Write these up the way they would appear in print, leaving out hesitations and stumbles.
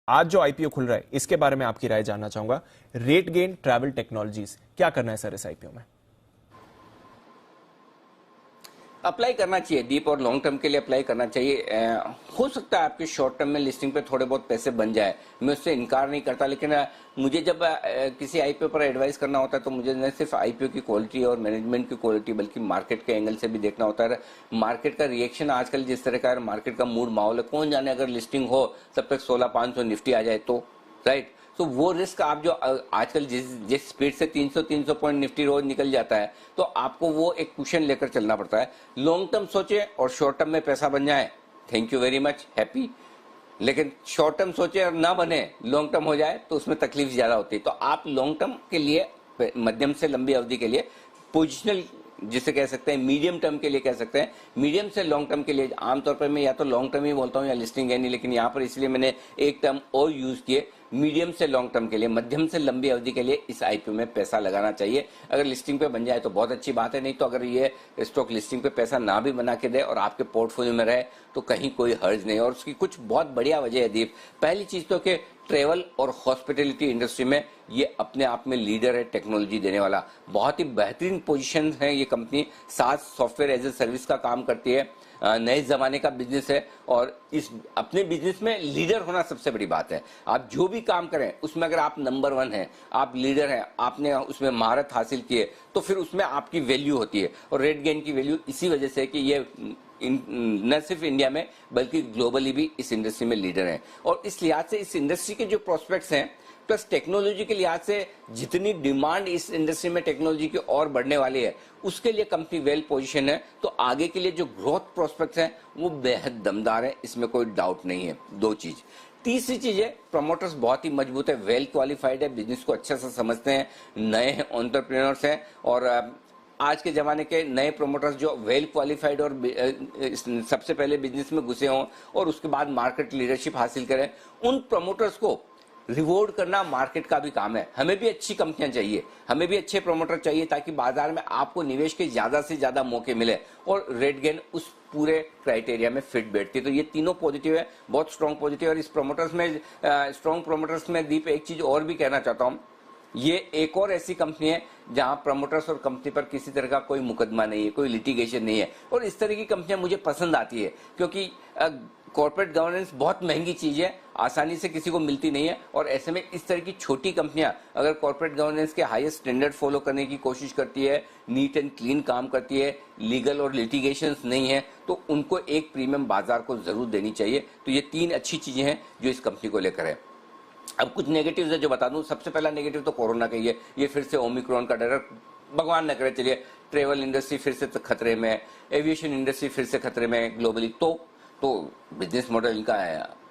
आज जो आईपीओ खुल रहा है इसके बारे में आपकी राय जानना चाहूंगा। रेटगेन ट्रैवल टेक्नोलॉजीज, क्या करना है सर इस आईपीओ में? अप्लाई करना चाहिए दीप, और लॉन्ग टर्म के लिए अप्लाई करना चाहिए। हो सकता है आपके शॉर्ट टर्म में लिस्टिंग पे थोड़े बहुत पैसे बन जाए, मैं उससे इनकार नहीं करता, लेकिन मुझे जब किसी आईपीओ पर एडवाइस करना होता है तो मुझे न सिर्फ आईपीओ की क्वालिटी और मैनेजमेंट की क्वालिटी बल्कि मार्केट के एंगल से भी देखना होता है। मार्केट का रिएक्शन आजकल जिस तरह का है, मार्केट का मूड माहौल है, कौन जाने अगर लिस्टिंग हो तब तक 16,500 निफ्टी आ जाए तो, राइट। तो वो रिस्क आप जो आजकल जिस स्पीड से 300 पॉइंट निफ्टी रोज निकल जाता है, तो आपको वो एक कुशन लेकर चलना पड़ता है। लॉन्ग टर्म सोचे और शॉर्ट टर्म में पैसा बन जाए, thank you very much, happy. लेकिन शॉर्ट टर्म सोचे और ना बने, लॉन्ग टर्म हो जाए तो उसमें तकलीफ ज्यादा होती है। तो आप लॉन्ग टर्म के लिए, मध्यम से लंबी अवधि के लिए पोजिशनल जिसे कह सकते हैं, मीडियम टर्म के लिए कह सकते हैं, मीडियम से लॉन्ग टर्म के लिए आमतौर पर मैं या तो लॉन्ग टर्म ही बोलता हूं या लिस्टिंग है नहीं, लेकिन यहाँ पर इसलिए मैंने एक टर्म और यूज किए। मीडियम से लॉन्ग टर्म के लिए, मध्यम से लंबी अवधि के लिए इस आईपीओ में पैसा लगाना चाहिए। अगर लिस्टिंग पे बन जाए तो बहुत अच्छी बात है, नहीं तो अगर ये स्टॉक लिस्टिंग पे पैसा ना भी बना के दे और आपके पोर्टफोलियो में रहे तो कहीं कोई हर्ज नहीं। और उसकी कुछ बहुत बढ़िया वजह है दीप। पहली चीज तो कि ट्रेवल और हॉस्पिटैलिटी इंडस्ट्री में ये अपने आप में लीडर है, टेक्नोलॉजी देने वाला। बहुत ही बेहतरीन पोजीशन है ये कंपनी, सास सॉफ्टवेयर एज ए सर्विस का काम करती है, नए जमाने का बिजनेस है, और इस अपने बिजनेस में लीडर होना सबसे बड़ी बात है। आप जो भी काम करें उसमें अगर आप नंबर 1 हैं, आप लीडर हैं, आपने उसमें महारत हासिल की है, तो फिर उसमें आपकी वैल्यू होती है। और रेटगेन की वैल्यू इसी वजह से है कि ये न सिर्फ इंडिया में बल्कि ग्लोबली भी इस इंडस्ट्री में लीडर हैं। और इस लिहाज से इस इंडस्ट्री के जो प्रोस्पेक्ट्स हैं, प्लस टेक्नोलॉजी के लिहाज से जितनी डिमांड इस इंडस्ट्री में टेक्नोलॉजी की और बढ़ने वाली है, उसके लिए कंपनी वेल पोजीशन है। तो आगे के लिए जो ग्रोथ प्रोस्पेक्ट्स हैं वो बेहद दमदार है, इसमें कोई डाउट नहीं है। दो चीज। तीसरी चीज है, प्रमोटर्स बहुत ही मजबूत है, वेल क्वालिफाइड है, बिजनेस को अच्छे से समझते हैं, नए एंटरप्रेन्योर्स हैं। और आज के जमाने के नए प्रोमोटर्स जो वेल क्वालिफाइड और सबसे पहले बिजनेस में घुसे हों और उसके बाद मार्केट लीडरशिप हासिल करें, उन प्रोमोटर्स को रिवॉर्ड करना मार्केट का भी काम है। हमें भी अच्छी कंपनियां चाहिए, हमें भी अच्छे प्रोमोटर चाहिए, ताकि बाजार में आपको निवेश के ज्यादा से ज्यादा मौके मिले, और रेटगेन उस पूरे क्राइटेरिया में फिट बैठती है। तो ये तीनों पॉजिटिव है, बहुत स्ट्रॉन्ग पॉजिटिव। और इस प्रोमोटर्स में, स्ट्रॉन्ग प्रोमोटर्स में दीप एक चीज और भी कहना चाहता हूं, ये एक और ऐसी कंपनी है जहां प्रमोटर्स और कंपनी पर किसी तरह का कोई मुकदमा नहीं है, कोई लिटिगेशन नहीं है। और इस तरह की कंपनियां मुझे पसंद आती है, क्योंकि कॉर्पोरेट गवर्नेंस बहुत महंगी चीज है, आसानी से किसी को मिलती नहीं है। और ऐसे में इस तरह की छोटी कंपनियां अगर कॉर्पोरेट गवर्नेंस के हाईएस्ट स्टैंडर्ड फॉलो करने की कोशिश करती है, नीट एंड क्लीन काम करती है, लीगल और लिटिगेशंस नहीं है, तो उनको एक प्रीमियम बाजार को जरूर देनी चाहिए। तो ये 3 अच्छी चीजें हैं जो इस कंपनी को लेकर है। अब कुछ नेगेटिव्स है जो बता दूं। सबसे पहला नेगेटिव तो कोरोना का ही है, ये फिर से ओमिक्रॉन का डर, भगवान न करे चलिए ट्रेवल इंडस्ट्री फिर से खतरे में, एविएशन इंडस्ट्री फिर से खतरे में ग्लोबली, तो बिजनेस मॉडल इनका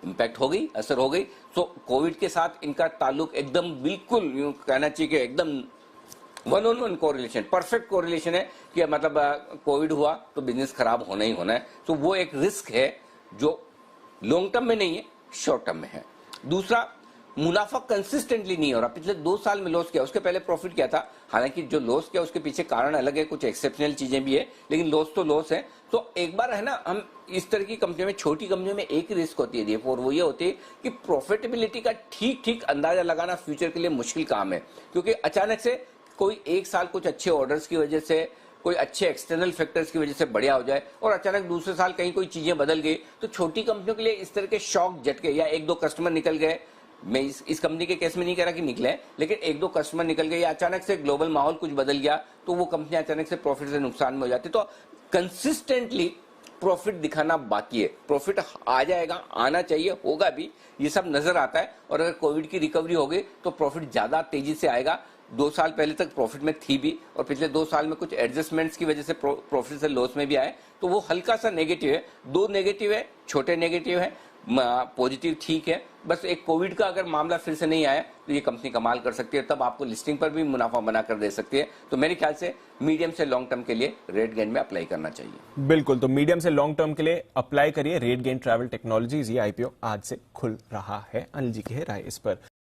इम्पैक्ट हो गई, असर हो गई। तो कोविड के साथ इनका ताल्लुक एकदम बिल्कुल यूं कहना चाहिए कि एकदम 1-on-1 कोरिलेशन, परफेक्ट कोरिलेशन है कि मतलब कोविड हुआ तो बिजनेस खराब होना ही होना है। तो वो एक रिस्क है जो लॉन्ग टर्म में नहीं है, शॉर्ट टर्म में है। दूसरा, मुनाफा कंसिस्टेंटली नहीं हो रहा। पिछले 2 साल में लॉस किया, उसके पहले प्रॉफिट किया था। हालांकि जो लॉस किया उसके पीछे कारण अलग है, कुछ एक्सेप्शनल चीजें भी है, लेकिन लॉस तो लॉस है। तो एक बार है ना, हम इस तरह की कंपनियों में, छोटी कंपनियों में एक ही रिस्क होती है और वो ये होती है कि प्रॉफिटेबिलिटी का ठीक अंदाजा लगाना फ्यूचर के लिए मुश्किल काम है। क्योंकि अचानक से कोई एक साल कुछ अच्छे ऑर्डर्स की वजह से, कोई अच्छे एक्सटर्नल फैक्टर्स की वजह से बढ़िया हो जाए और अचानक दूसरे साल कहीं कोई चीजें बदल गई, तो छोटी कंपनियों के लिए इस तरह के शॉक झटके, या 1-2 कस्टमर निकल गए, मैं इस कंपनी के केस में नहीं कह रहा कि निकले, लेकिन 1-2 कस्टमर निकल गए या अचानक से ग्लोबल माहौल कुछ बदल गया, तो वो कंपनी अचानक से प्रॉफिट से नुकसान में हो जाती। तो कंसिस्टेंटली प्रॉफिट दिखाना बाकी है। प्रॉफिट आ जाएगा, आना चाहिए, होगा भी, ये सब नजर आता है। और अगर कोविड की रिकवरी हो गई तो प्रॉफिट ज्यादा तेजी से आएगा। 2 साल पहले तक प्रॉफिट में थी भी, और पिछले 2 साल में कुछ एडजस्टमेंट्स की वजह से प्रॉफिट से लॉस में भी आए, तो वो हल्का सा नेगेटिव है। 2 नेगेटिव है, छोटे नेगेटिव है, पॉजिटिव ठीक है। बस एक कोविड का अगर मामला फिर से नहीं आया तो ये कंपनी कमाल कर सकती है, तब आपको लिस्टिंग पर भी मुनाफा बनाकर दे सकती है। तो मेरे ख्याल से मीडियम से लॉन्ग टर्म के लिए रेटगेन में अप्लाई करना चाहिए। बिल्कुल, तो मीडियम से लॉन्ग टर्म के लिए अप्लाई करिए रेटगेन ट्रैवल टेक्नोलॉजीज। ये आईपीओ आज से खुल रहा है। अनिल जी की है राय इस पर।